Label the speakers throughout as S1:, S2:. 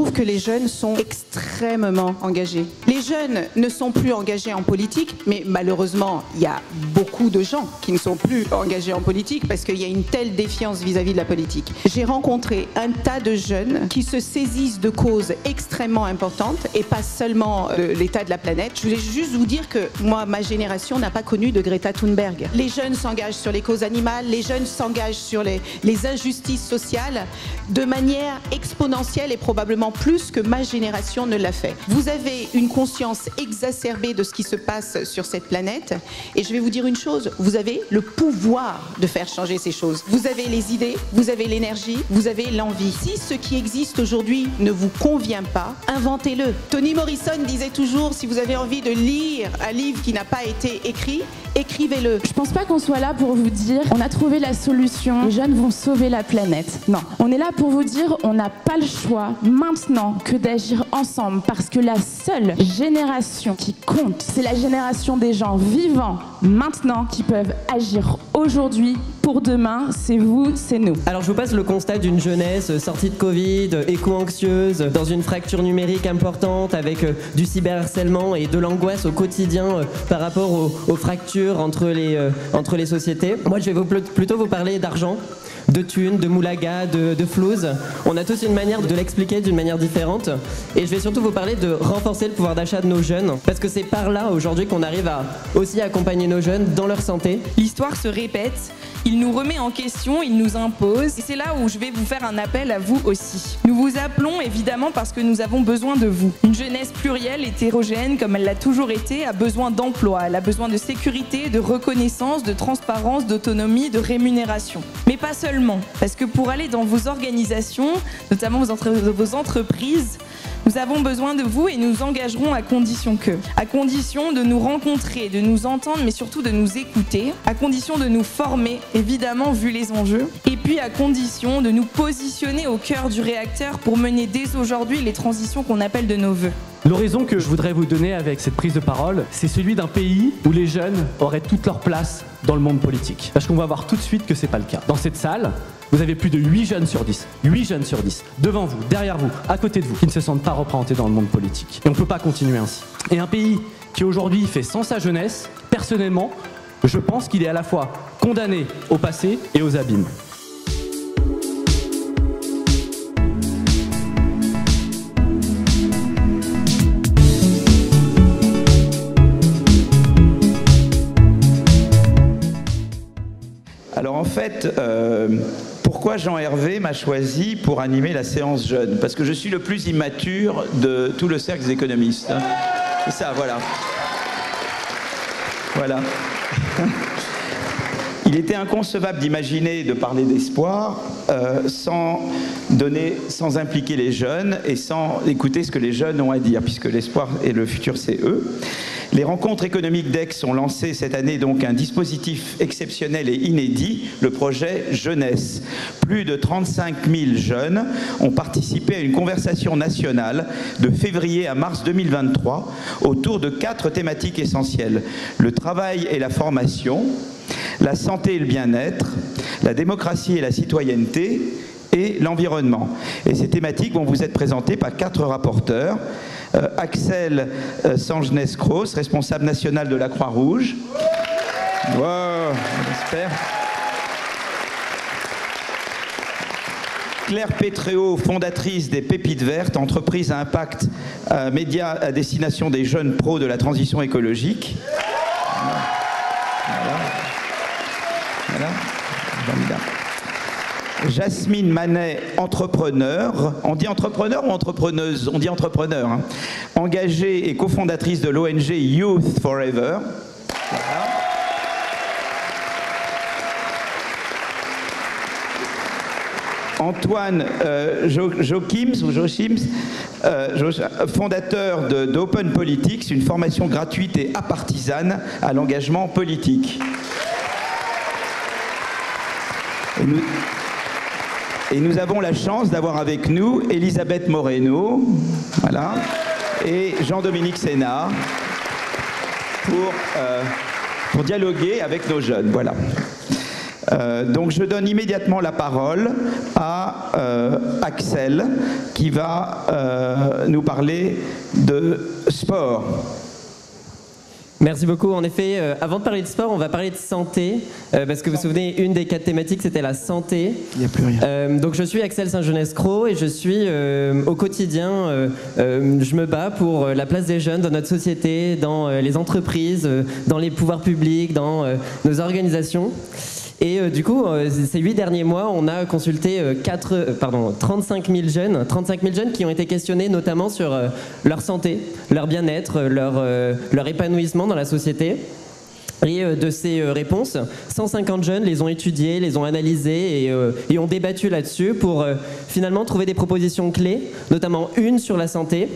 S1: trouve que les jeunes sont extrêmement engagés. Les jeunes ne sont plus engagés en politique, mais malheureusement, il y a beaucoup de gens qui ne sont plus engagés en politique parce qu'il y a une telle défiance vis-à-vis de la politique. J'ai rencontré un tas de jeunes qui se saisissent de causes extrêmement importantes et pas seulement de l'état de la planète. Je voulais juste vous dire que moi, ma génération n'a pas connu de Greta Thunberg. Les jeunes s'engagent sur les causes animales, les jeunes s'engagent sur les injustices sociales de manière exponentielle et probablement plus que ma génération ne l'a fait. Vous avez une conscience exacerbée de ce qui se passe sur cette planète et je vais vous dire une chose, vous avez le pouvoir de faire changer ces choses. Vous avez les idées, vous avez l'énergie, vous avez l'envie. Si ce qui existe aujourd'hui ne vous convient pas, inventez-le. Toni Morrison disait toujours, si vous avez envie de lire un livre qui n'a pas été écrit, écrivez-le.
S2: Je pense pas qu'on soit là pour vous dire on a trouvé la solution, les jeunes vont sauver la planète. Non, on est là pour vous dire on n'a pas le choix maintenant que d'agir ensemble parce que la seule génération qui compte, c'est la génération des gens vivants maintenant qui peuvent agir aujourd'hui pour demain, c'est vous, c'est nous.
S3: Alors je vous passe le constat d'une jeunesse sortie de Covid, éco-anxieuse, dans une fracture numérique importante avec du cyberharcèlement et de l'angoisse au quotidien par rapport aux fractures entre les sociétés. Moi je vais plutôt vous parler d'argent, de thunes, de moulaga, de flouze. On a tous une manière de l'expliquer d'une manière différente. Et je vais surtout vous parler de renforcer le pouvoir d'achat de nos jeunes. Parce que c'est par là aujourd'hui qu'on arrive à aussi accompagner nos jeunes dans leur santé.
S4: L'histoire se répète, il nous remet en question, il nous impose. Et c'est là où je vais vous faire un appel à vous aussi. Nous vous appelons évidemment parce que nous avons besoin de vous. Une jeunesse plurielle, hétérogène, comme elle l'a toujours été, a besoin d'emploi. Elle a besoin de sécurité, de reconnaissance, de transparence, d'autonomie, de rémunération. Mais pas seulement, parce que pour aller dans vos organisations, notamment vos entreprises, nous avons besoin de vous et nous engagerons à condition de nous rencontrer, de nous entendre, mais surtout de nous écouter, à condition de nous former, évidemment vu les enjeux, et puis à condition de nous positionner au cœur du réacteur pour mener dès aujourd'hui les transitions qu'on appelle de nos voeux.
S5: L'horizon que je voudrais vous donner avec cette prise de parole, c'est celui d'un pays où les jeunes auraient toute leur place dans le monde politique. Parce qu'on va voir tout de suite que c'est pas le cas. Dans cette salle, vous avez plus de 8 jeunes sur 10, devant vous, derrière vous, à côté de vous, qui ne se sentent pas représentés dans le monde politique. Et on ne peut pas continuer ainsi. Et un pays qui aujourd'hui fait sans sa jeunesse, personnellement, je pense qu'il est à la fois condamné au passé et aux abîmes.
S6: Alors en fait, pourquoi Jean Hervé m'a choisi pour animer la séance jeune? Parce que je suis le plus immature de tout le cercle des économistes. C'est ça, voilà. Voilà. Il était inconcevable d'imaginer de parler d'espoir sans impliquer les jeunes et sans écouter ce que les jeunes ont à dire, puisque l'espoir et le futur, c'est eux. Les rencontres économiques d'Aix ont lancé cette année donc un dispositif exceptionnel et inédit, le projet Jeunesse. Plus de 35 000 jeunes ont participé à une conversation nationale de février à mars 2023 autour de 4 thématiques essentielles. Le travail et la formation, la santé et le bien-être, la démocratie et la citoyenneté et l'environnement. Et ces thématiques vont vous être présentées par 4 rapporteurs. Axel Sangenès-Cross, responsable national de la Croix-Rouge. Wow, j'espère. Claire Pétréau, fondatrice des Pépites Vertes, entreprise à impact média à destination des jeunes pros de la transition écologique. Voilà. Formidable. Jasmine Manet, entrepreneur. On dit entrepreneur ou entrepreneuse? On dit entrepreneur. Hein. Engagée et cofondatrice de l'ONG Youth Forever. Voilà. Antoine Jochims, fondateur d'Open Politics, une formation gratuite et apartisane à l'engagement politique. Et nous avons la chance d'avoir avec nous Elisabeth Moreno, voilà, et Jean-Dominique Sénat pour dialoguer avec nos jeunes. Voilà. Donc je donne immédiatement la parole à Axel qui va nous parler de sport.
S3: Merci beaucoup. En effet, avant de parler de sport, on va parler de santé, parce que vous vous souvenez, une des 4 thématiques, c'était la santé.
S6: Il n'y a plus rien.
S3: Donc je suis Axel Saint-Jeunesse-Cros et je suis au quotidien, je me bats pour la place des jeunes dans notre société, dans les entreprises, dans les pouvoirs publics, dans nos organisations. Et du coup, ces 8 derniers mois, on a consulté 35 000 jeunes qui ont été questionnés notamment sur leur santé, leur bien-être, leur épanouissement dans la société. Et de ces réponses, 150 jeunes les ont étudiées, les ont analysées et ont débattu là-dessus pour finalement trouver des propositions clés, notamment une sur la santé.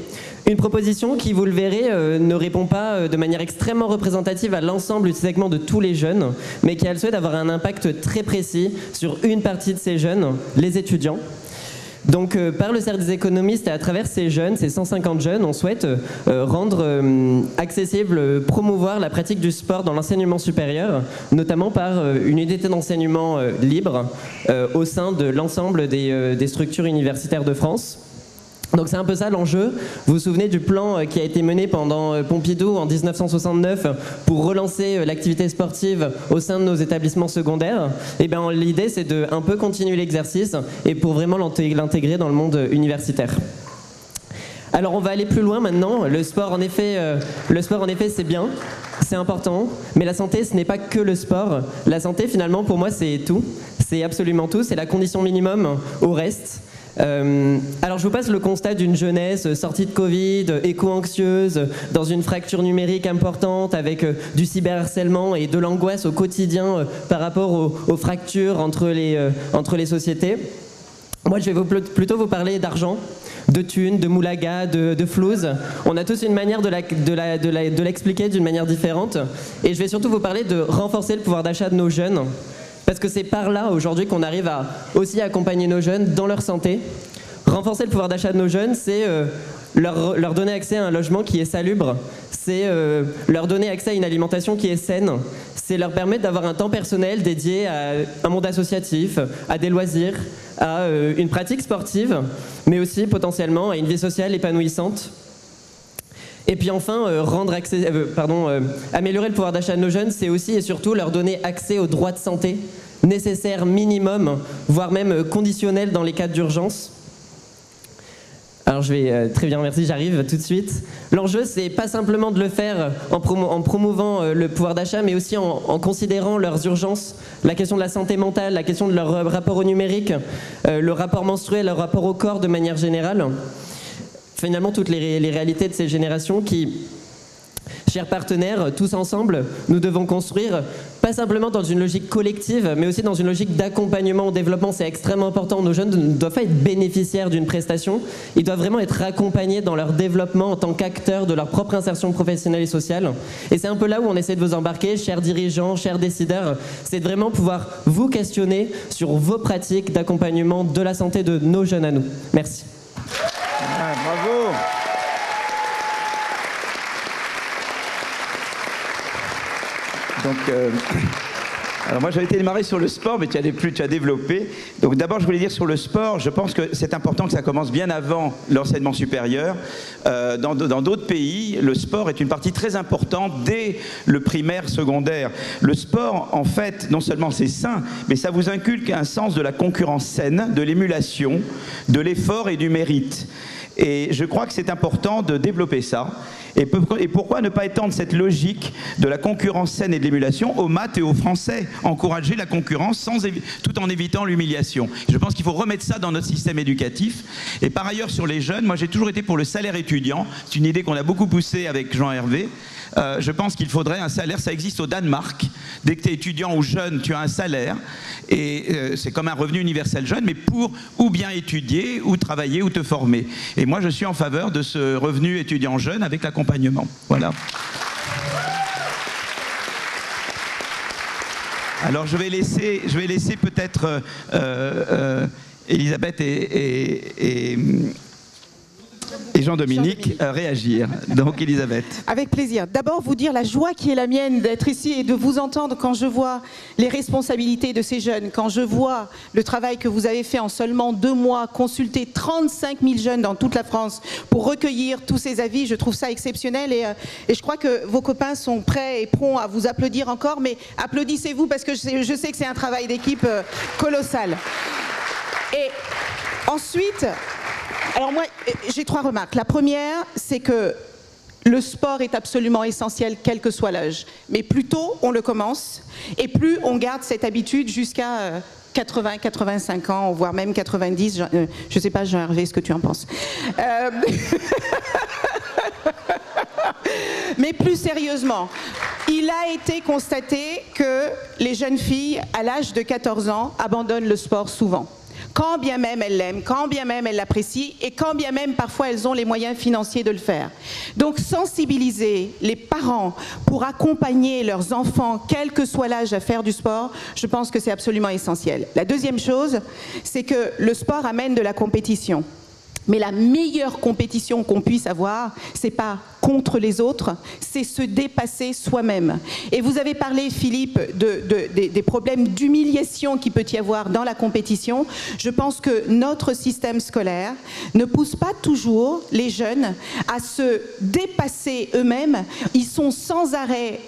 S3: Une proposition qui, vous le verrez, ne répond pas de manière extrêmement représentative à l'ensemble du segment de tous les jeunes, mais qui a le souhait d'avoir un impact très précis sur une partie de ces jeunes, les étudiants. Donc par le Cercle des économistes et à travers ces jeunes, ces 150 jeunes, on souhaite rendre accessible, promouvoir la pratique du sport dans l'enseignement supérieur, notamment par une unité d'enseignement libre au sein de l'ensemble des structures universitaires de France. Donc c'est un peu ça l'enjeu. Vous vous souvenez du plan qui a été mené pendant Pompidou en 1969 pour relancer l'activité sportive au sein de nos établissements secondaires. Et bien l'idée c'est de un peu continuer l'exercice et pour vraiment l'intégrer dans le monde universitaire. Alors on va aller plus loin maintenant. Le sport en effet c'est bien, c'est important, mais la santé ce n'est pas que le sport. La santé finalement pour moi c'est tout, c'est absolument tout, c'est la condition minimum au reste. Alors je vous passe le constat d'une jeunesse sortie de Covid, éco-anxieuse, dans une fracture numérique importante avec du cyberharcèlement et de l'angoisse au quotidien par rapport aux fractures entre les sociétés. Moi je vais plutôt vous parler d'argent, de thunes, de moulaga, de flouze. On a tous une manière de l'expliquer d'une manière différente et je vais surtout vous parler de renforcer le pouvoir d'achat de nos jeunes. Parce que c'est par là aujourd'hui qu'on arrive à aussi accompagner nos jeunes dans leur santé. Renforcer le pouvoir d'achat de nos jeunes, c'est leur donner accès à un logement qui est salubre, c'est leur donner accès à une alimentation qui est saine, c'est leur permettre d'avoir un temps personnel dédié à un monde associatif, à des loisirs, à une pratique sportive, mais aussi potentiellement à une vie sociale épanouissante. Et puis enfin, améliorer le pouvoir d'achat de nos jeunes, c'est aussi et surtout leur donner accès aux droits de santé nécessaires minimum, voire même conditionnels dans les cas d'urgence. Alors je vais, très bien, merci, j'arrive tout de suite. L'enjeu, c'est pas simplement de le faire en promouvant le pouvoir d'achat, mais aussi en considérant leurs urgences, la question de la santé mentale, la question de leur rapport au numérique, le rapport menstruel, leur rapport au corps de manière générale. Finalement, toutes les réalités de ces générations qui, chers partenaires, tous ensemble, nous devons construire, pas simplement dans une logique collective, mais aussi dans une logique d'accompagnement au développement. C'est extrêmement important. Nos jeunes ne doivent pas être bénéficiaires d'une prestation. Ils doivent vraiment être accompagnés dans leur développement en tant qu'acteurs de leur propre insertion professionnelle et sociale. Et c'est un peu là où on essaie de vous embarquer, chers dirigeants, chers décideurs. C'est de vraiment pouvoir vous questionner sur vos pratiques d'accompagnement de la santé de nos jeunes à nous. Merci.
S6: Ah, bravo. Donc, alors moi j'avais été démarré sur le sport, mais tu as développé. Donc d'abord je voulais dire sur le sport, je pense que c'est important que ça commence bien avant l'enseignement supérieur. Dans d'autres pays, le sport est une partie très importante dès le primaire, secondaire. Le sport, en fait, non seulement c'est sain, mais ça vous inculque un sens de la concurrence saine, de l'émulation, de l'effort et du mérite. Et je crois que c'est important de développer ça. Et pourquoi ne pas étendre cette logique de la concurrence saine et de l'émulation aux maths et aux français? Encourager la concurrence tout en évitant l'humiliation. Je pense qu'il faut remettre ça dans notre système éducatif. Et par ailleurs, sur les jeunes, moi j'ai toujours été pour le salaire étudiant. C'est une idée qu'on a beaucoup poussée avec Jean-Hervé. Je pense qu'il faudrait un salaire, ça existe au Danemark. Dès que tu es étudiant ou jeune, tu as un salaire. Et c'est comme un revenu universel jeune, mais pour ou bien étudier, ou travailler, ou te former. Et moi, je suis en faveur de ce revenu étudiant jeune avec l'accompagnement. Voilà. Alors, je vais laisser peut-être Elisabeth et Jean-Dominique réagir. Donc Elisabeth.
S1: Avec plaisir. D'abord, vous dire la joie qui est la mienne d'être ici et de vous entendre quand je vois les responsabilités de ces jeunes, quand je vois le travail que vous avez fait en seulement 2 mois, consulter 35 000 jeunes dans toute la France pour recueillir tous ces avis. Je trouve ça exceptionnel et je crois que vos copains sont prêts et prompts à vous applaudir encore, mais applaudissez-vous parce que je sais que c'est un travail d'équipe colossal. Et ensuite, alors moi, j'ai 3 remarques. La première, c'est que le sport est absolument essentiel, quel que soit l'âge. Mais plus tôt on le commence, et plus on garde cette habitude jusqu'à 80, 85 ans, voire même 90. Je ne sais pas, Jean-Hervé, ce que tu en penses. Mais plus sérieusement, il a été constaté que les jeunes filles, à l'âge de 14 ans, abandonnent le sport souvent. Quand bien même elles l'aiment, quand bien même elles l'apprécient et quand bien même parfois elles ont les moyens financiers de le faire. Donc sensibiliser les parents pour accompagner leurs enfants, quel que soit l'âge, à faire du sport, je pense que c'est absolument essentiel. La deuxième chose, c'est que le sport amène de la compétition. Mais la meilleure compétition qu'on puisse avoir, c'est pas contre les autres, c'est se dépasser soi-même. Et vous avez parlé, Philippe, des problèmes d'humiliation qu'il peut y avoir dans la compétition. Je pense que notre système scolaire ne pousse pas toujours les jeunes à se dépasser eux-mêmes. Ils sont sans arrêt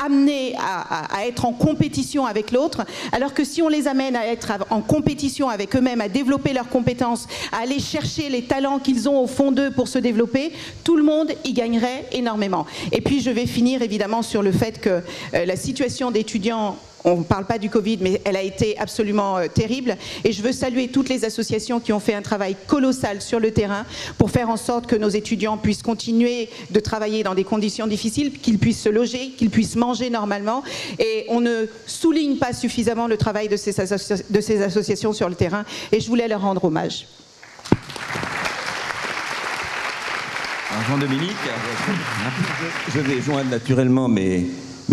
S1: amenés à être en compétition avec l'autre, alors que si on les amène à être en compétition avec eux-mêmes, à développer leurs compétences, à aller chercher les talents qu'ils ont au fond d'eux pour se développer, tout le monde y gagnerait énormément. Et puis je vais finir évidemment sur le fait que la situation d'étudiants, on ne parle pas du Covid, mais elle a été absolument terrible. Et je veux saluer toutes les associations qui ont fait un travail colossal sur le terrain pour faire en sorte que nos étudiants puissent continuer de travailler dans des conditions difficiles, qu'ils puissent se loger, qu'ils puissent manger normalement. Et on ne souligne pas suffisamment le travail de ces associations sur le terrain. Et je voulais leur rendre hommage.
S6: Jean-Dominique.
S7: Je vais joindre naturellement mes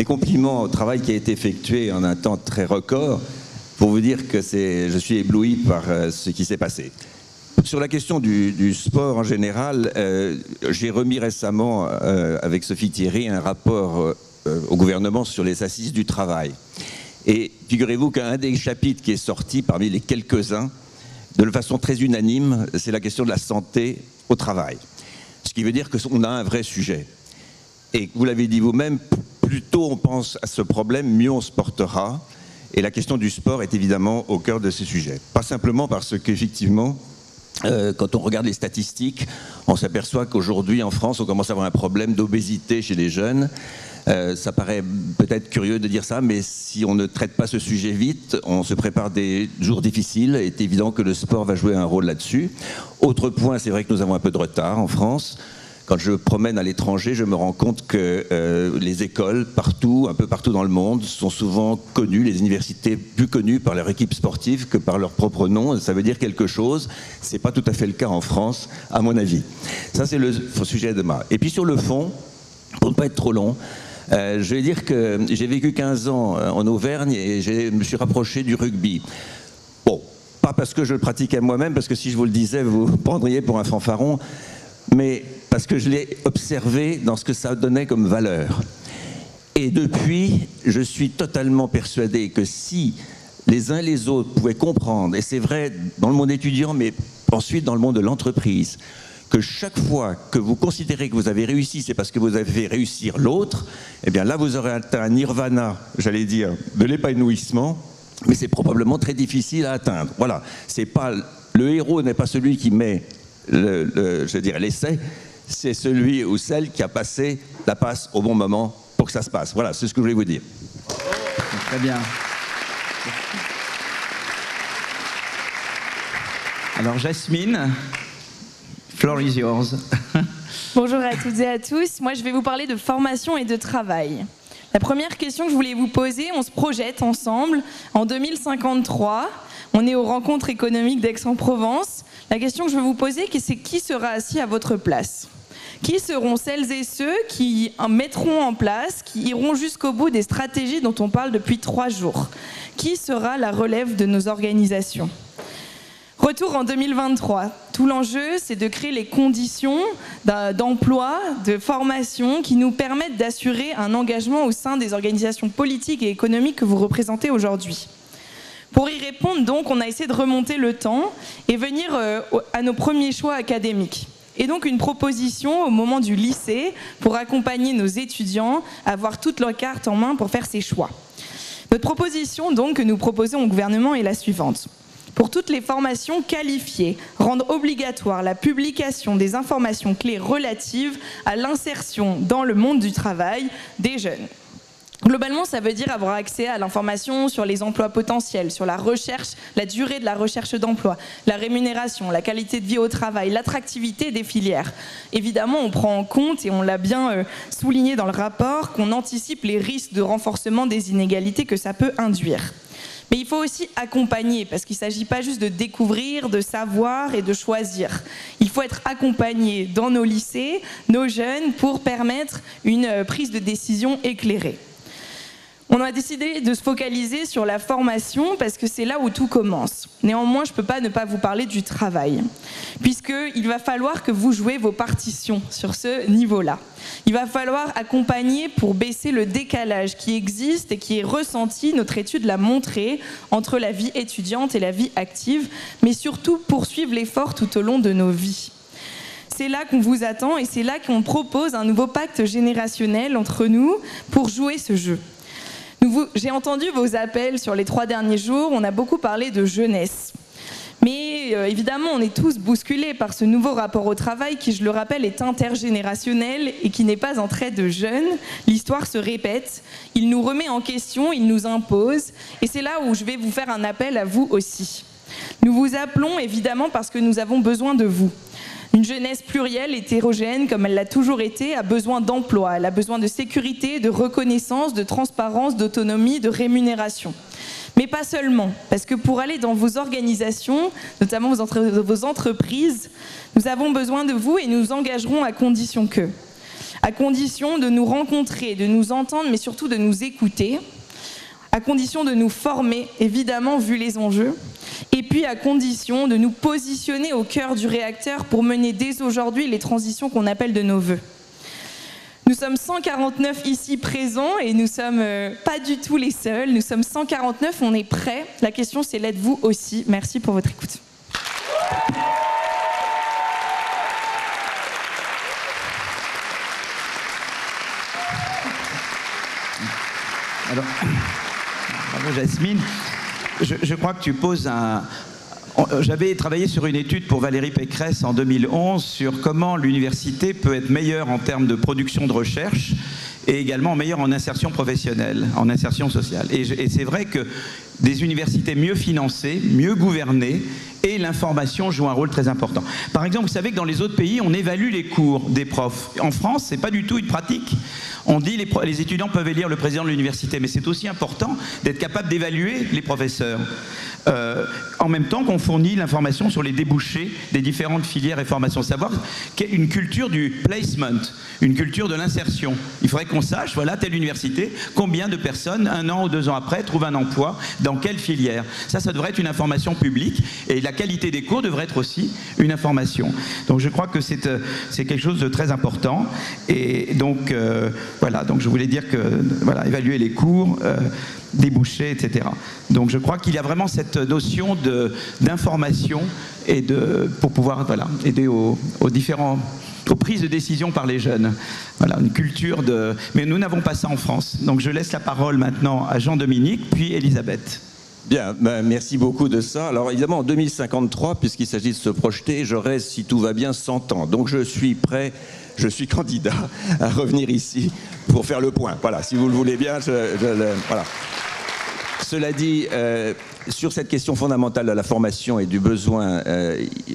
S7: compliments au travail qui a été effectué en un temps très record pour vous dire que je suis ébloui par ce qui s'est passé. Sur la question du sport en général, j'ai remis récemment avec Sophie Thierry un rapport au gouvernement sur les assises du travail. Et figurez-vous qu'un des chapitres qui est sorti parmi les quelques-uns, de façon très unanime, c'est la question de la santé au travail. Ce qui veut dire qu'on a un vrai sujet. Et vous l'avez dit vous-même, plus tôt on pense à ce problème, mieux on se portera. Et la question du sport est évidemment au cœur de ces sujets. Pas simplement parce qu'effectivement, quand on regarde les statistiques, on s'aperçoit qu'aujourd'hui en France, on commence à avoir un problème d'obésité chez les jeunes. Ça paraît peut-être curieux de dire ça, mais si on ne traite pas ce sujet vite, on se prépare des jours difficiles. Il est évident que le sport va jouer un rôle là-dessus. Autre point, c'est vrai que nous avons un peu de retard en France. Quand je promène à l'étranger, je me rends compte que les écoles, un peu partout dans le monde, sont souvent connues, les universités plus connues par leur équipe sportive que par leur propre nom. Ça veut dire quelque chose. C'est pas tout à fait le cas en France, à mon avis. Ça, c'est le sujet de demain. Et puis sur le fond, pour ne pas être trop long, je vais dire que j'ai vécu 15 ans en Auvergne et je me suis rapproché du rugby. Bon, pas parce que je le pratiquais moi-même, parce que si je vous le disais, vous me prendriez pour un fanfaron, mais parce que je l'ai observé dans ce que ça donnait comme valeur. Et depuis, je suis totalement persuadé que si les uns les autres pouvaient comprendre, et c'est vrai dans le monde étudiant, mais ensuite dans le monde de l'entreprise, que chaque fois que vous considérez que vous avez réussi, c'est parce que vous avez fait réussir l'autre, eh bien là vous aurez atteint un nirvana, j'allais dire, de l'épanouissement, mais c'est probablement très difficile à atteindre. Voilà, c'est pas, le héros n'est pas celui qui met l'essai, c'est celui ou celle qui a passé la passe au bon moment pour que ça se passe. Voilà, c'est ce que je voulais vous dire.
S6: Très bien. Alors Jasmine, floor is yours.
S4: Bonjour à toutes et à tous. Moi, je vais vous parler de formation et de travail. La première question que je voulais vous poser, on se projette ensemble. En 2053, on est aux rencontres économiques d'Aix-en-Provence. La question que je veux vous poser, c'est qui sera assis à votre place ? Qui seront celles et ceux qui mettront en place, qui iront jusqu'au bout des stratégies dont on parle depuis 3 jours ? Qui sera la relève de nos organisations ? Retour en 2023. Tout l'enjeu, c'est de créer les conditions d'emploi, de formation qui nous permettent d'assurer un engagement au sein des organisations politiques et économiques que vous représentez aujourd'hui. Pour y répondre, donc, on a essayé de remonter le temps et venir à nos premiers choix académiques. Et donc une proposition au moment du lycée pour accompagner nos étudiants à avoir toutes leurs cartes en main pour faire ces choix. Notre proposition, donc, que nous proposons au gouvernement est la suivante. Pour toutes les formations qualifiées, rendre obligatoire la publication des informations clés relatives à l'insertion dans le monde du travail des jeunes. Globalement, ça veut dire avoir accès à l'information sur les emplois potentiels, sur la recherche, la durée de la recherche d'emploi, la rémunération, la qualité de vie au travail, l'attractivité des filières. Évidemment, on prend en compte, et on l'a bien souligné dans le rapport, qu'on anticipe les risques de renforcement des inégalités que ça peut induire. Mais il faut aussi accompagner, parce qu'il ne s'agit pas juste de découvrir, de savoir et de choisir. Il faut être accompagné dans nos lycées, nos jeunes, pour permettre une prise de décision éclairée. On a décidé de se focaliser sur la formation parce que c'est là où tout commence. Néanmoins, je ne peux pas ne pas vous parler du travail, puisqu'il va falloir que vous jouez vos partitions sur ce niveau-là. Il va falloir accompagner pour baisser le décalage qui existe et qui est ressenti, notre étude l'a montré, entre la vie étudiante et la vie active, mais surtout poursuivre l'effort tout au long de nos vies. C'est là qu'on vous attend et c'est là qu'on propose un nouveau pacte générationnel entre nous pour jouer ce jeu. J'ai entendu vos appels sur les 3 derniers jours, on a beaucoup parlé de jeunesse. Mais évidemment, on est tous bousculés par ce nouveau rapport au travail qui, je le rappelle, est intergénérationnel et qui n'est pas un trait de jeunes. L'histoire se répète, il nous remet en question, il nous impose. Et c'est là où je vais vous faire un appel à vous aussi. Nous vous appelons évidemment parce que nous avons besoin de vous. Une jeunesse plurielle, hétérogène, comme elle l'a toujours été, a besoin d'emploi. Elle a besoin de sécurité, de reconnaissance, de transparence, d'autonomie, de rémunération. Mais pas seulement, parce que pour aller dans vos organisations, notamment vos entreprises, nous avons besoin de vous et nous nous engagerons à condition que. À condition de nous rencontrer, de nous entendre, mais surtout de nous écouter. À condition de nous former, évidemment, vu les enjeux. Et puis à condition de nous positionner au cœur du réacteur pour mener dès aujourd'hui les transitions qu'on appelle de nos voeux. Nous sommes 149 ici présents et nous ne sommes pas du tout les seuls. Nous sommes 149, on est prêts. La question c'est l'êtes-vous aussi. Merci pour votre écoute.
S6: Alors, bravo Jasmine. Je crois que tu poses un... J'avais travaillé sur une étude pour Valérie Pécresse en 2011 sur comment l'université peut être meilleure en termes de production de recherche et également meilleure en insertion professionnelle, en insertion sociale. Et c'est vrai que des universités mieux financées, mieux gouvernées, et l'information joue un rôle très important. Par exemple, vous savez que dans les autres pays, on évalue les cours des profs. En France, c'est pas du tout une pratique. On dit les étudiants peuvent élire le président de l'université, mais c'est aussi important d'être capable d'évaluer les professeurs. En même temps qu'on fournit l'information sur les débouchés des différentes filières et formations. Savoir qu'il y a une culture du placement, une culture de l'insertion. Il faudrait qu'on sache, voilà, telle université, combien de personnes, 1 an ou 2 ans après, trouvent un emploi, dans quelle filière. Ça devrait être une information publique et la qualité des cours devrait être aussi une information. Donc je crois que c'est quelque chose de très important. Et donc, voilà, donc je voulais dire que, voilà, évaluer les cours, débouchés, etc. Donc je crois qu'il y a vraiment cette notion d'information et pour pouvoir, voilà, aider aux prises de décision par les jeunes. Voilà, une culture de... Mais nous n'avons pas ça en France. Donc je laisse la parole maintenant à Jean-Dominique, puis Elisabeth.
S7: Bien, merci beaucoup de ça. Alors évidemment, en 2053, puisqu'il s'agit de se projeter, j'aurai, si tout va bien, 100 ans. Donc je suis prêt, je suis candidat à revenir ici pour faire le point. Voilà, si vous le voulez bien, voilà. Cela dit, sur cette question fondamentale de la formation et du besoin,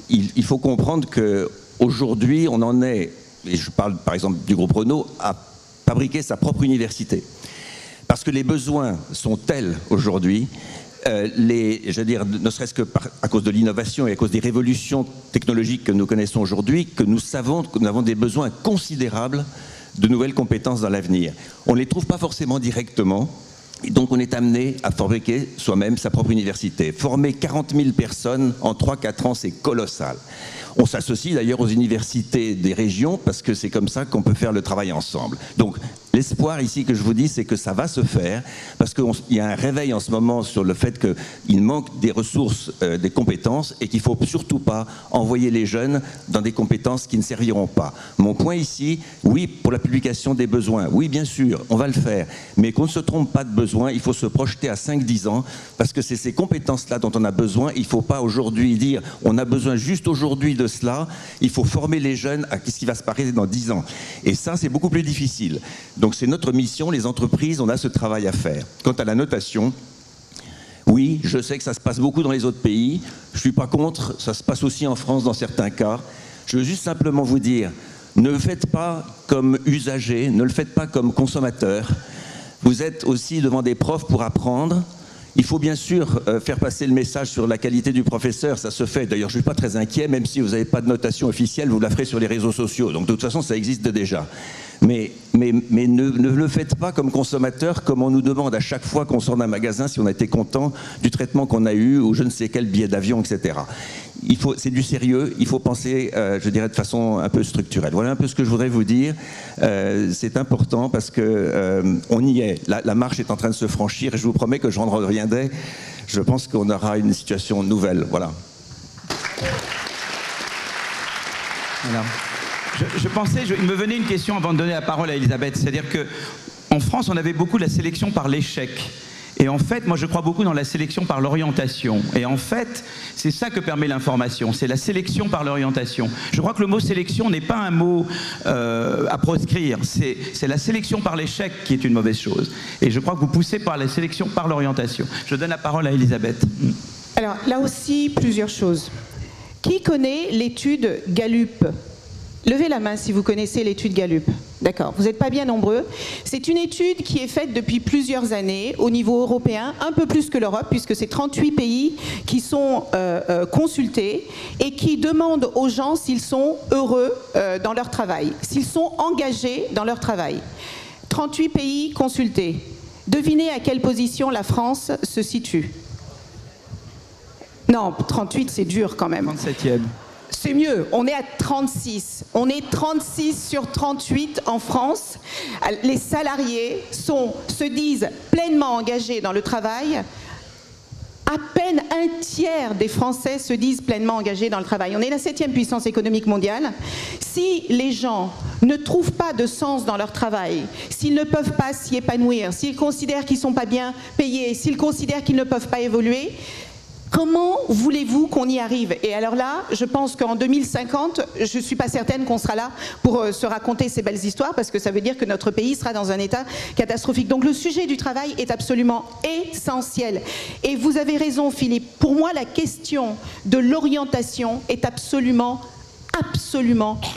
S7: il faut comprendre qu'aujourd'hui, on en est, et je parle par exemple du groupe Renault, à fabriquer sa propre université. Parce que les besoins sont tels aujourd'hui, je veux dire, ne serait-ce que à cause de l'innovation et à cause des révolutions technologiques que nous connaissons aujourd'hui, que nous savons que nous avons des besoins considérables de nouvelles compétences dans l'avenir. On ne les trouve pas forcément directement, Et donc on est amené à fabriquer soi-même sa propre université. Former 40 000 personnes en 3-4 ans, c'est colossal. On s'associe d'ailleurs aux universités des régions parce que c'est comme ça qu'on peut faire le travail ensemble. Donc l'espoir ici que je vous dis, c'est que ça va se faire parce qu'il y a un réveil en ce moment sur le fait qu'il manque des ressources, des compétences et qu'il ne faut surtout pas envoyer les jeunes dans des compétences qui ne serviront pas. Mon point ici, oui, pour la publication des besoins, oui bien sûr, on va le faire, mais qu'on ne se trompe pas de besoin, il faut se projeter à 5-10 ans parce que c'est ces compétences-là dont on a besoin. Il ne faut pas aujourd'hui dire on a besoin juste aujourd'hui de cela, il faut former les jeunes à ce qui va se passer dans 10 ans. Et ça, c'est beaucoup plus difficile. Donc c'est notre mission, les entreprises, on a ce travail à faire. Quant à la notation, oui, je sais que ça se passe beaucoup dans les autres pays, je ne suis pas contre, ça se passe aussi en France dans certains cas. Je veux juste simplement vous dire, ne le faites pas comme usager, ne le faites pas comme consommateur. Vous êtes aussi devant des profs pour apprendre. Il faut bien sûr faire passer le message sur la qualité du professeur, ça se fait. D'ailleurs, je ne suis pas très inquiet, même si vous n'avez pas de notation officielle, vous la ferez sur les réseaux sociaux. Donc de toute façon, ça existe déjà. Mais ne le faites pas comme consommateur, comme on nous demande à chaque fois qu'on sort d'un magasin si on a été content du traitement qu'on a eu ou je ne sais quel billet d'avion, etc. C'est du sérieux, il faut penser, je dirais, de façon un peu structurelle. Voilà un peu ce que je voudrais vous dire. C'est important parce qu'on y est. La marche est en train de se franchir et je vous promets que je n'en reviendrai. Je pense qu'on aura une situation nouvelle. Voilà.
S6: Alors, il me venait une question avant de donner la parole à Elisabeth. C'est-à-dire qu'en France, on avait beaucoup la sélection par l'échec. Et en fait, moi je crois beaucoup dans la sélection par l'orientation. Et en fait, c'est ça que permet l'information, c'est la sélection par l'orientation. Je crois que le mot sélection n'est pas un mot à proscrire, c'est la sélection par l'échec qui est une mauvaise chose. Et je crois que vous poussez par la sélection par l'orientation. Je donne la parole à Elisabeth.
S1: Alors là aussi, plusieurs choses. Qui connaît l'étude Gallup ? Levez la main si vous connaissez l'étude Gallup. D'accord, vous n'êtes pas bien nombreux. C'est une étude qui est faite depuis plusieurs années au niveau européen, un peu plus que l'Europe, puisque c'est 38 pays qui sont consultés et qui demandent aux gens s'ils sont heureux dans leur travail, s'ils sont engagés dans leur travail. 38 pays consultés. Devinez à quelle position la France se situe. Non, 38 c'est dur quand même.
S6: 37e.
S1: C'est mieux, on est à 36. On est 36 sur 38 en France. Les salariés se disent pleinement engagés dans le travail. À peine un tiers des Français se disent pleinement engagés dans le travail. On est la 7e puissance économique mondiale. Si les gens ne trouvent pas de sens dans leur travail, s'ils ne peuvent pas s'y épanouir, s'ils considèrent qu'ils ne sont pas bien payés, s'ils considèrent qu'ils ne peuvent pas évoluer, comment voulez-vous qu'on y arrive? Et alors là, je pense qu'en 2050, je ne suis pas certaine qu'on sera là pour se raconter ces belles histoires, parce que ça veut dire que notre pays sera dans un état catastrophique. Donc le sujet du travail est absolument essentiel. Et vous avez raison, Philippe. Pour moi, la question de l'orientation est absolument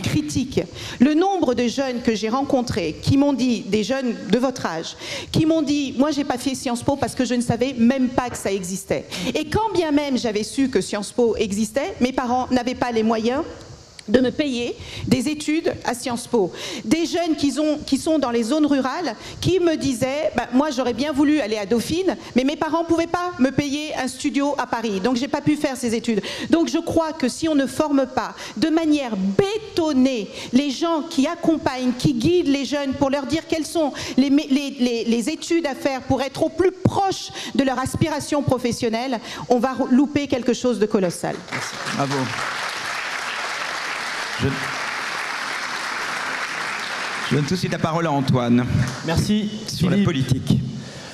S1: critique. Le nombre de jeunes que j'ai rencontrés, qui m'ont dit, des jeunes de votre âge, qui m'ont dit, moi j'ai pas fait Sciences Po parce que je ne savais même pas que ça existait. Et quand bien même j'avais su que Sciences Po existait, mes parents n'avaient pas les moyens de me payer des études à Sciences Po. Des jeunes qui sont dans les zones rurales qui me disaient moi j'aurais bien voulu aller à Dauphine, mais mes parents ne pouvaient pas me payer un studio à Paris, donc j'ai pas pu faire ces études. Donc je crois que si on ne forme pas de manière bétonnée les gens qui accompagnent, qui guident les jeunes pour leur dire quelles sont les études à faire pour être au plus proche de leur aspiration professionnelle, on va louper quelque chose de colossal.
S6: Merci. Bravo. Je donne tout de suite la parole à Antoine.
S5: Merci.
S6: Sur la politique.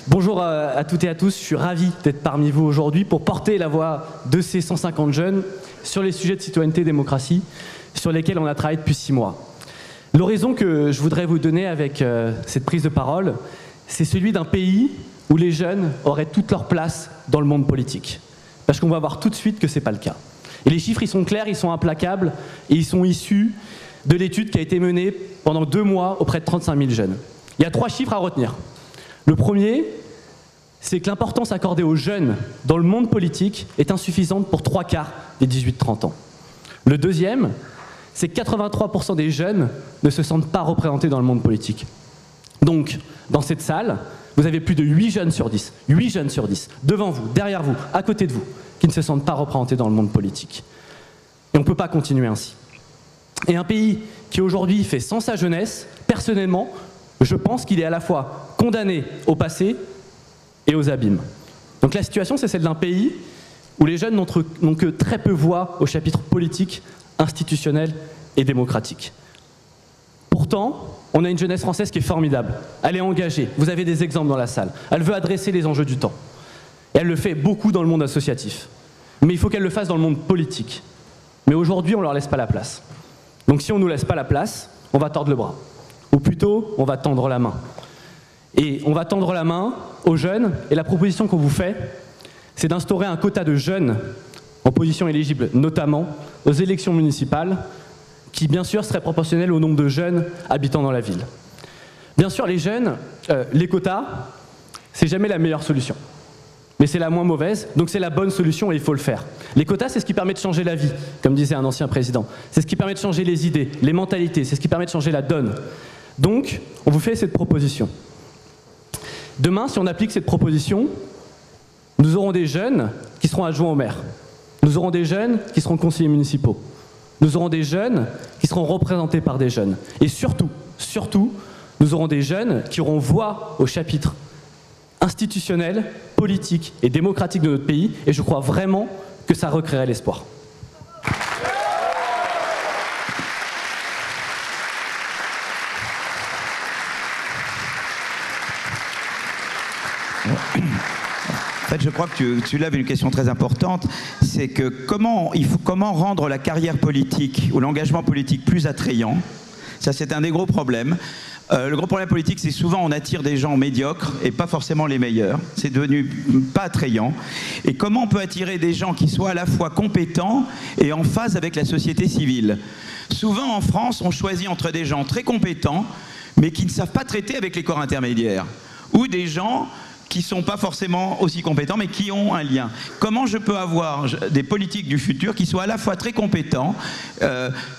S5: Bonjour à toutes et à tous, je suis ravi d'être parmi vous aujourd'hui pour porter la voix de ces 150 jeunes sur les sujets de citoyenneté et démocratie sur lesquels on a travaillé depuis 6 mois. L'horizon que je voudrais vous donner avec cette prise de parole, c'est celui d'un pays où les jeunes auraient toute leur place dans le monde politique. Parce qu'on va voir tout de suite que ce n'est pas le cas. Et les chiffres, ils sont clairs, ils sont implacables, et ils sont issus de l'étude qui a été menée pendant 2 mois auprès de 35 000 jeunes. Il y a 3 chiffres à retenir. Le premier, c'est que l'importance accordée aux jeunes dans le monde politique est insuffisante pour 3/4 des 18-30 ans. Le deuxième, c'est que 83% des jeunes ne se sentent pas représentés dans le monde politique. Donc, dans cette salle, vous avez plus de 8 jeunes sur 10, 8 jeunes sur 10, devant vous, derrière vous, à côté de vous, qui ne se sentent pas représentés dans le monde politique. Et on ne peut pas continuer ainsi. Et un pays qui aujourd'hui fait sans sa jeunesse, personnellement, je pense qu'il est à la fois condamné au passé et aux abîmes. Donc la situation, c'est celle d'un pays où les jeunes n'ont que très peu voix au chapitre politique, institutionnel et démocratique. Pourtant, on a une jeunesse française qui est formidable. Elle est engagée. Vous avez des exemples dans la salle. Elle veut adresser les enjeux du temps. Et elle le fait beaucoup dans le monde associatif. Mais il faut qu'elle le fasse dans le monde politique. Mais aujourd'hui, on ne leur laisse pas la place. Donc si on ne nous laisse pas la place, on va tordre le bras. Ou plutôt, on va tendre la main. Et on va tendre la main aux jeunes. Et la proposition qu'on vous fait, c'est d'instaurer un quota de jeunes en position éligible, notamment aux élections municipales, qui bien sûr serait proportionnel au nombre de jeunes habitant dans la ville. Bien sûr, les jeunes, les quotas, c'est jamais la meilleure solution. Mais c'est la moins mauvaise, donc c'est la bonne solution et il faut le faire. Les quotas, c'est ce qui permet de changer la vie, comme disait un ancien président. C'est ce qui permet de changer les idées, les mentalités, c'est ce qui permet de changer la donne. Donc, on vous fait cette proposition. Demain, si on applique cette proposition, nous aurons des jeunes qui seront adjoints au maire. Nous aurons des jeunes qui seront conseillers municipaux. Nous aurons des jeunes qui seront représentés par des jeunes. Et surtout, nous aurons des jeunes qui auront voix au chapitre institutionnel, politique et démocratique de notre pays. Et je crois vraiment que ça recréerait l'espoir.
S6: En fait, je crois que tu lèves une question très importante, c'est que comment rendre la carrière politique ou l'engagement politique plus attrayant. Ça, c'est un des gros problèmes. Le gros problème politique, c'est souvent on attire des gens médiocres et pas forcément les meilleurs. C'est devenu pas attrayant. Et comment on peut attirer des gens qui soient à la fois compétents et en phase avec la société civile? Souvent en France, on choisit entre des gens très compétents, mais qui ne savent pas traiter avec les corps intermédiaires, ou des gens qui ne sont pas forcément aussi compétents, mais qui ont un lien. Comment je peux avoir des politiques du futur qui soient à la fois très compétents,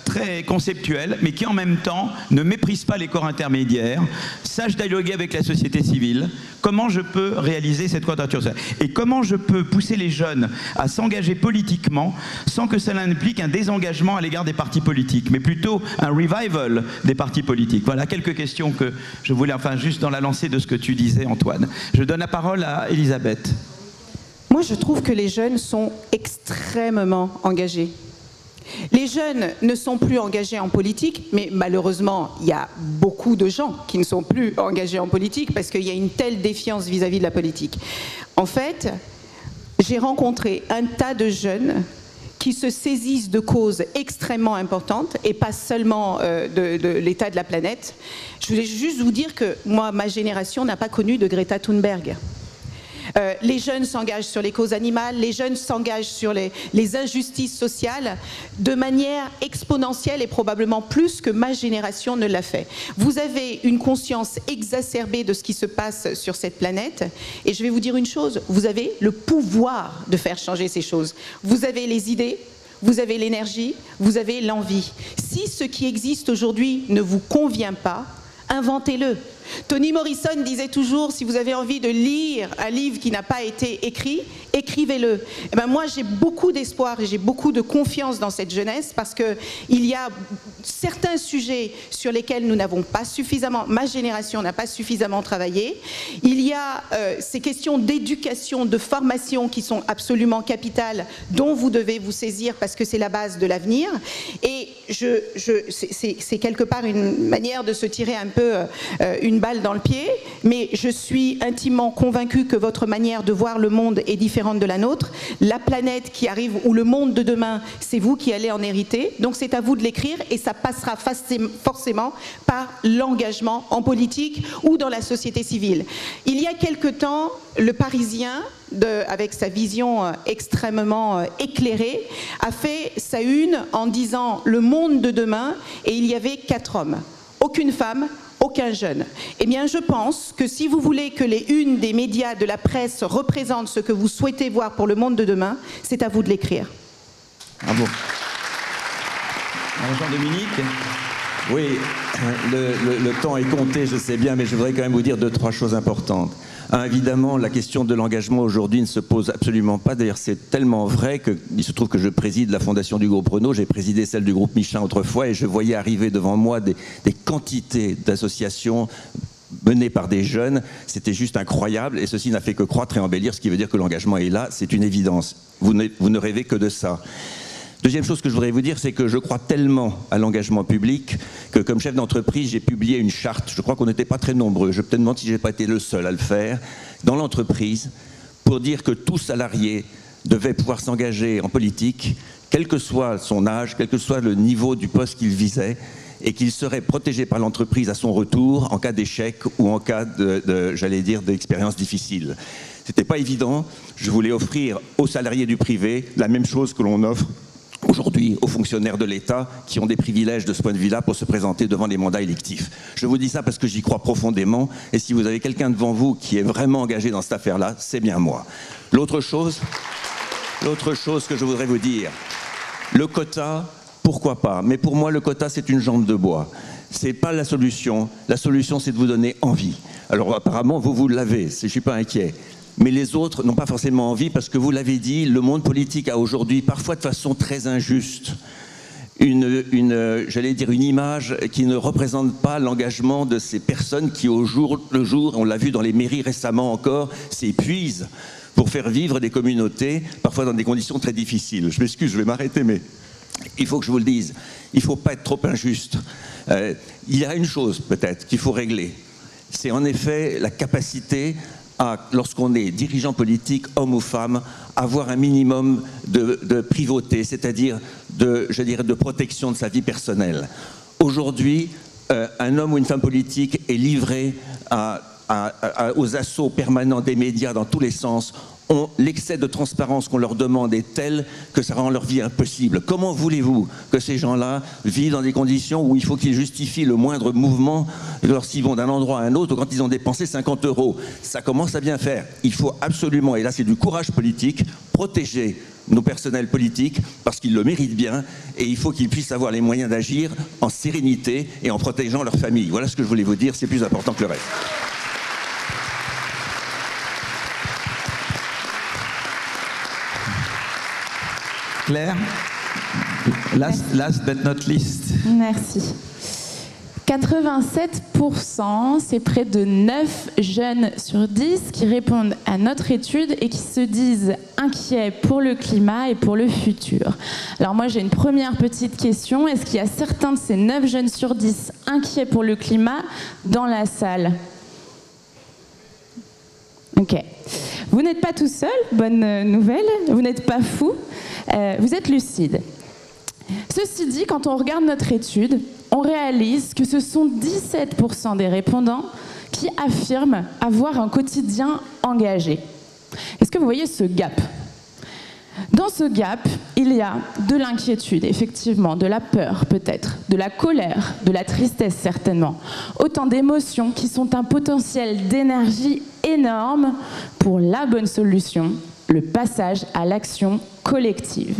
S6: très conceptuels, mais qui en même temps ne méprisent pas les corps intermédiaires, sachent dialoguer avec la société civile? Comment je peux réaliser cette quadrature? Et comment je peux pousser les jeunes à s'engager politiquement sans que cela implique un désengagement à l'égard des partis politiques, mais plutôt un revival des partis politiques? Voilà quelques questions que je voulais, enfin juste dans la lancée de ce que tu disais, Antoine. Je donne la parole à Elisabeth.
S1: Moi, je trouve que les jeunes sont extrêmement engagés. Les jeunes ne sont plus engagés en politique, mais malheureusement, il y a beaucoup de gens qui ne sont plus engagés en politique parce qu'il y a une telle défiance vis-à-vis de la politique. En fait, j'ai rencontré un tas de jeunes qui se saisissent de causes extrêmement importantes et pas seulement de l'état de la planète. Je voulais juste vous dire que moi, ma génération n'a pas connu de Greta Thunberg. Les jeunes s'engagent sur les causes animales, les jeunes s'engagent sur les injustices sociales de manière exponentielle et probablement plus que ma génération ne l'a fait. Vous avez une conscience exacerbée de ce qui se passe sur cette planète et je vais vous dire une chose, vous avez le pouvoir de faire changer ces choses. Vous avez les idées, vous avez l'énergie, vous avez l'envie. Si ce qui existe aujourd'hui ne vous convient pas, inventez-le. Toni Morrison disait toujours, si vous avez envie de lire un livre qui n'a pas été écrit, écrivez-le. Et ben moi, j'ai beaucoup d'espoir et j'ai beaucoup de confiance dans cette jeunesse parce qu'il y a certains sujets sur lesquels nous n'avons pas suffisamment, ma génération n'a pas suffisamment travaillé. Il y a ces questions d'éducation, de formation qui sont absolument capitales, dont vous devez vous saisir parce que c'est la base de l'avenir. Et c'est quelque part une manière de se tirer un peu une balle dans le pied, mais je suis intimement convaincue que votre manière de voir le monde est différente de la nôtre. La planète qui arrive, ou le monde de demain, c'est vous qui allez en hériter, donc c'est à vous de l'écrire et ça passera forcément par l'engagement en politique ou dans la société civile. Il y a quelque temps, le Parisien, avec sa vision extrêmement éclairée, a fait sa une en disant « le monde de demain » et il y avait 4 hommes. Aucune femme, aucun jeune. Eh bien, je pense que si vous voulez que les unes des médias, de la presse représentent ce que vous souhaitez voir pour le monde de demain, c'est à vous de l'écrire.
S6: Bravo. Jean-Dominique.
S7: Oui, le temps est compté, je sais bien, mais je voudrais quand même vous dire 2-3 choses importantes. Évidemment, la question de l'engagement aujourd'hui ne se pose absolument pas. D'ailleurs, c'est tellement vrai qu'il se trouve que je préside la fondation du groupe Renault. J'ai présidé celle du groupe Michelin autrefois et je voyais arriver devant moi des quantités d'associations menées par des jeunes. C'était juste incroyable et ceci n'a fait que croître et embellir, ce qui veut dire que l'engagement est là. C'est une évidence. Vous ne rêvez que de ça. Deuxième chose que je voudrais vous dire, c'est que je crois tellement à l'engagement public que comme chef d'entreprise, j'ai publié une charte. Je crois qu'on n'était pas très nombreux. Je me demande si je n'ai pas été le seul à le faire dans l'entreprise pour dire que tout salarié devait pouvoir s'engager en politique, quel que soit son âge, quel que soit le niveau du poste qu'il visait, et qu'il serait protégé par l'entreprise à son retour en cas d'échec ou en cas j'allais dire, d'expérience difficile. C'était pas évident. Je voulais offrir aux salariés du privé la même chose que l'on offre aujourd'hui aux fonctionnaires de l'État qui ont des privilèges de ce point de vue-là pour se présenter devant les mandats électifs. Je vous dis ça parce que j'y crois profondément et si vous avez quelqu'un devant vous qui est vraiment engagé dans cette affaire-là, c'est bien moi. L'autre chose que je voudrais vous dire, le quota, pourquoi pas, mais pour moi le quota c'est une jambe de bois. C'est pas la solution c'est de vous donner envie. Alors apparemment vous l'avez, je suis pas inquiet. Mais les autres n'ont pas forcément envie parce que vous l'avez dit, le monde politique a aujourd'hui, parfois de façon très injuste, j'allais dire une image qui ne représente pas l'engagement de ces personnes qui au jour le jour, on l'a vu dans les mairies récemment encore, s'épuisent pour faire vivre des communautés, parfois dans des conditions très difficiles. Je m'excuse, je vais m'arrêter, mais il faut que je vous le dise, il ne faut pas être trop injuste. Il y a une chose peut-être qu'il faut régler, c'est en effet la capacité lorsqu'on est dirigeant politique, homme ou femme, avoir un minimum de privauté, c'est-à-dire de protection de sa vie personnelle. Aujourd'hui, un homme ou une femme politique est livré aux assauts permanents des médias dans tous les sens. L'excès de transparence qu'on leur demande est tel que ça rend leur vie impossible. Comment voulez-vous que ces gens-là vivent dans des conditions où il faut qu'ils justifient le moindre mouvement lorsqu'ils vont d'un endroit à un autre ou quand ils ont dépensé 50 €? Ça commence à bien faire. Il faut absolument, et là c'est du courage politique, protéger nos personnels politiques parce qu'ils le méritent bien et il faut qu'ils puissent avoir les moyens d'agir en sérénité et en protégeant leur famille. Voilà ce que je voulais vous dire, c'est plus important que le reste.
S6: Claire, last but not least.
S2: Merci. 87%, c'est près de 9 jeunes sur 10 qui répondent à notre étude et qui se disent inquiets pour le climat et pour le futur. Alors moi j'ai une première petite question, est-ce qu'il y a certains de ces 9 jeunes sur 10 inquiets pour le climat dans la salle? Ok. Vous n'êtes pas tout seul, bonne nouvelle, vous n'êtes pas fou, vous êtes lucide. Ceci dit, quand on regarde notre étude, on réalise que ce sont 17% des répondants qui affirment avoir un quotidien engagé. Est-ce que vous voyez ce gap ? Dans ce gap, il y a de l'inquiétude, effectivement, de la peur peut-être, de la colère, de la tristesse certainement. Autant d'émotions qui sont un potentiel d'énergie énorme pour la bonne solution, le passage à l'action collective.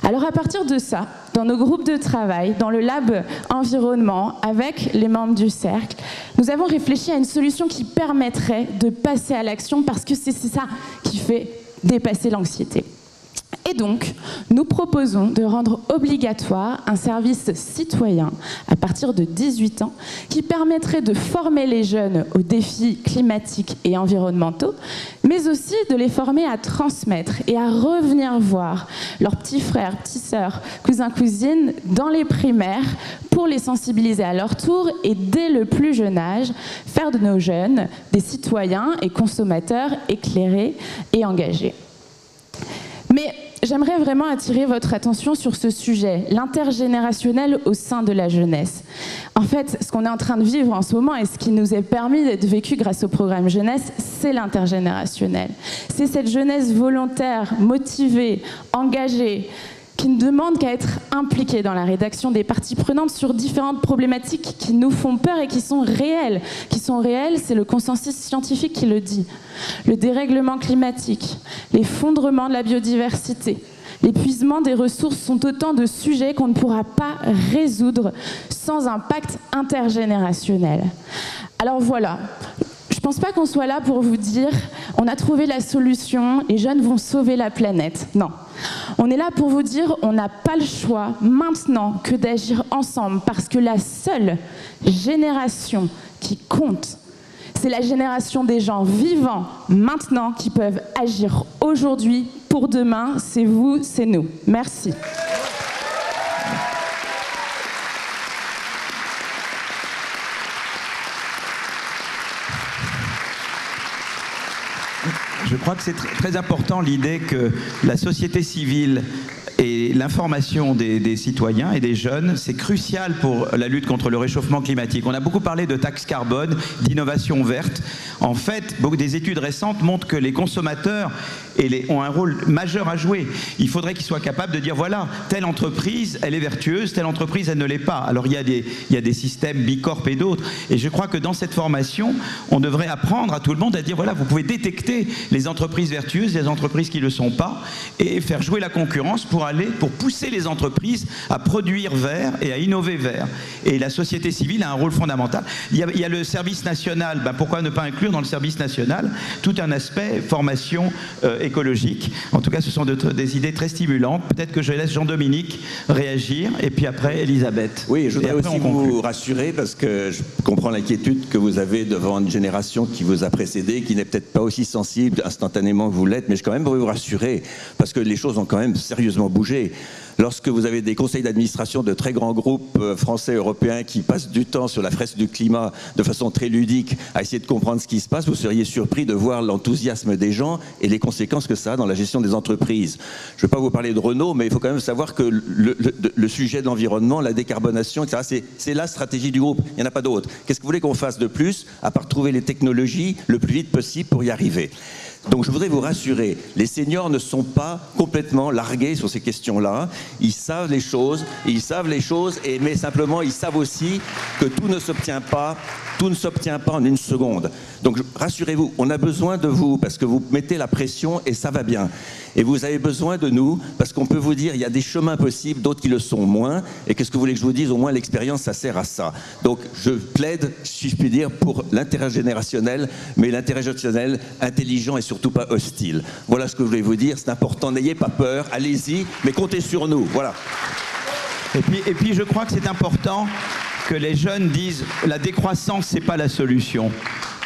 S2: Alors à partir de ça, dans nos groupes de travail, dans le lab environnement, avec les membres du cercle, nous avons réfléchi à une solution qui permettrait de passer à l'action parce que c'est ça qui fait dépasser l'anxiété. Et donc, nous proposons de rendre obligatoire un service citoyen à partir de 18 ans qui permettrait de former les jeunes aux défis climatiques et environnementaux, mais aussi de les former à transmettre et à revenir voir leurs petits frères, petites sœurs, cousins, cousines dans les primaires pour les sensibiliser à leur tour et dès le plus jeune âge, faire de nos jeunes des citoyens et consommateurs éclairés et engagés. Mais j'aimerais vraiment attirer votre attention sur ce sujet, l'intergénérationnel au sein de la jeunesse. En fait, ce qu'on est en train de vivre en ce moment et ce qui nous est permis d'être vécu grâce au programme jeunesse, c'est l'intergénérationnel. C'est cette jeunesse volontaire, motivée, engagée, qui ne demande qu'à être impliquée dans la rédaction des parties prenantes sur différentes problématiques qui nous font peur et qui sont réelles. Qui sont réelles, c'est le consensus scientifique qui le dit. Le dérèglement climatique, l'effondrement de la biodiversité, L'épuisement des ressources sont autant de sujets qu'on ne pourra pas résoudre sans un pacte intergénérationnel. Alors voilà, je ne pense pas qu'on soit là pour vous dire « on a trouvé la solution, les jeunes vont sauver la planète ». Non, on est là pour vous dire « on n'a pas le choix maintenant que d'agir ensemble parce que la seule génération qui compte, c'est la génération des gens vivants maintenant qui peuvent agir aujourd'hui pour demain. C'est vous, c'est nous. » Merci.
S6: Je crois que c'est très important l'idée que la société civile et l'information des citoyens et des jeunes, c'est crucial pour la lutte contre le réchauffement climatique. On a beaucoup parlé de taxe carbone, d'innovation verte. En fait, des études récentes montrent que les consommateurs ont un rôle majeur à jouer. Il faudrait qu'ils soient capables de dire, voilà, telle entreprise, elle est vertueuse, telle entreprise, elle ne l'est pas. Alors il y a des systèmes Bicorp et d'autres. Et je crois que dans cette formation, on devrait apprendre à tout le monde à dire, voilà, vous pouvez détecter les entreprises vertueuses, les entreprises qui ne le sont pas, et faire jouer la concurrence pour pousser les entreprises à produire vert et à innover vert. Et la société civile a un rôle fondamental. Il y a le service national, pourquoi ne pas inclure dans le service national tout un aspect formation écologique. En tout cas, ce sont des idées très stimulantes. Peut-être que je laisse Jean-Dominique réagir, et puis après Elisabeth.
S7: Oui, je voudrais aussi vous rassurer, parce que je comprends l'inquiétude que vous avez devant une génération qui vous a précédé, qui n'est peut-être pas aussi sensible instantanément que vous l'êtes, mais je quand même voudrais vous rassurer, parce que les choses ont quand même sérieusement bougé. Lorsque vous avez des conseils d'administration de très grands groupes français, européens qui passent du temps sur la fresque du climat de façon très ludique à essayer de comprendre ce qui se passe, vous seriez surpris de voir l'enthousiasme des gens et les conséquences que ça a dans la gestion des entreprises. Je ne vais pas vous parler de Renault, mais il faut quand même savoir que le sujet de l'environnement, la décarbonation, etc., c'est la stratégie du groupe. Il n'y en a pas d'autre. Qu'est-ce que vous voulez qu'on fasse de plus, à part trouver les technologies le plus vite possible pour y arriver ? Donc je voudrais vous rassurer, les seniors ne sont pas complètement largués sur ces questions-là. Ils savent les choses, mais simplement ils savent aussi que tout ne s'obtient pas en une seconde. Donc rassurez-vous, on a besoin de vous parce que vous mettez la pression et ça va bien. Et vous avez besoin de nous parce qu'on peut vous dire il y a des chemins possibles, d'autres qui le sont moins. Et qu'est-ce que vous voulez que je vous dise ? Au moins l'expérience, ça sert à ça. Donc je plaide, si je puis dire, pour l'intergénérationnel, mais l'intergénérationnel intelligent et surtout pas hostile. Voilà ce que je voulais vous dire. C'est important, n'ayez pas peur, allez-y, mais comptez sur nous. Voilà.
S6: Et puis je crois que c'est important que les jeunes disent la décroissance, c'est pas la solution.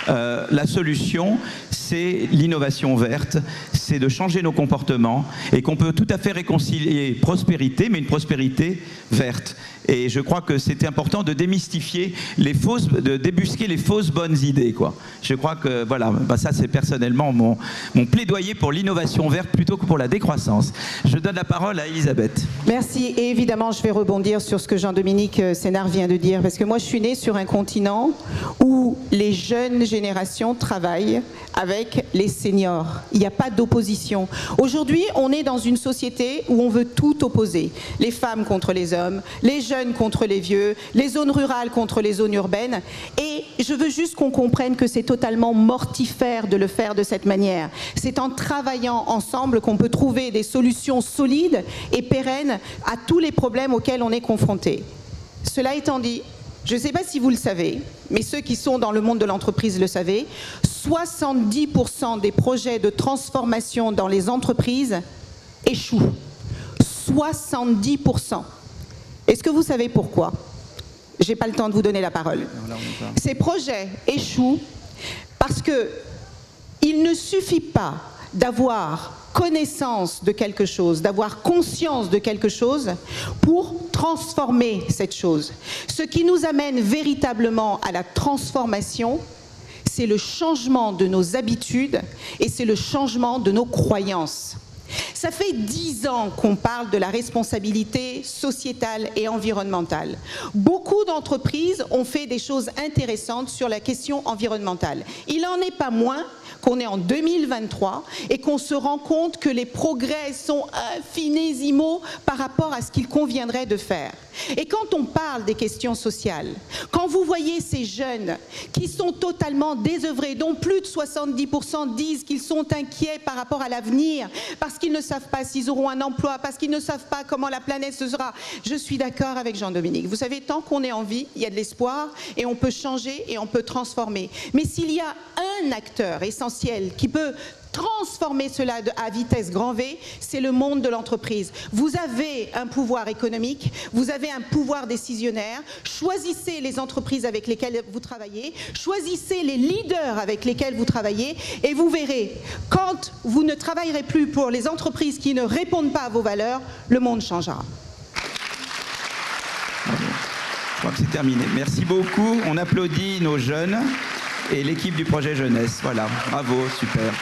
S6: La solution, c'est l'innovation verte, c'est de changer nos comportements et qu'on peut tout à fait réconcilier prospérité, mais une prospérité verte. Et je crois que c'était important de démystifier de débusquer les fausses bonnes idées, quoi. Je crois que, voilà, ça c'est personnellement mon plaidoyer pour l'innovation verte plutôt que pour la décroissance. Je donne la parole à Elisabeth.
S1: Merci, et évidemment je vais rebondir sur ce que Jean-Dominique Sénard vient de dire, parce que moi je suis née sur un continent où les jeunes générations travaillent avec les seniors. Il n'y a pas d'opposition. Aujourd'hui, on est dans une société où on veut tout opposer. Les femmes contre les hommes, les jeunes contre les vieux, les zones rurales contre les zones urbaines. Et je veux juste qu'on comprenne que c'est totalement mortifère de le faire de cette manière. C'est en travaillant ensemble qu'on peut trouver des solutions solides et pérennes à tous les problèmes auxquels on est confronté. Cela étant dit, je ne sais pas si vous le savez, mais ceux qui sont dans le monde de l'entreprise le savent, 70% des projets de transformation dans les entreprises échouent. 70%. Est-ce que vous savez pourquoi ? Je n'ai pas le temps de vous donner la parole. Ces projets échouent parce qu'il ne suffit pas d'avoir connaissance de quelque chose, d'avoir conscience de quelque chose pour transformer cette chose. Ce qui nous amène véritablement à la transformation, c'est le changement de nos habitudes et c'est le changement de nos croyances. Ça fait 10 ans qu'on parle de la responsabilité sociétale et environnementale. Beaucoup d'entreprises ont fait des choses intéressantes sur la question environnementale. Il n'en est pas moins qu'on est en 2023 et qu'on se rend compte que les progrès sont infinisésimaux par rapport à ce qu'il conviendrait de faire. Et quand on parle des questions sociales, quand vous voyez ces jeunes qui sont totalement désœuvrés, dont plus de 70% disent qu'ils sont inquiets par rapport à l'avenir, parce qu'ils ne savent pas s'ils auront un emploi, parce qu'ils ne savent pas comment la planète se sera, je suis d'accord avec Jean-Dominique. Vous savez, tant qu'on est en vie, il y a de l'espoir et on peut changer et on peut transformer. Mais s'il y a un acteur essentiel qui peut transformer cela à vitesse grand V, c'est le monde de l'entreprise. Vous avez un pouvoir économique, vous avez un pouvoir décisionnaire, choisissez les entreprises avec lesquelles vous travaillez, choisissez les leaders avec lesquels vous travaillez et vous verrez, quand vous ne travaillerez plus pour les entreprises qui ne répondent pas à vos valeurs, le monde changera.
S6: Je crois que c'est terminé. Merci beaucoup. On applaudit nos jeunes et l'équipe du projet jeunesse. Voilà, bravo, super.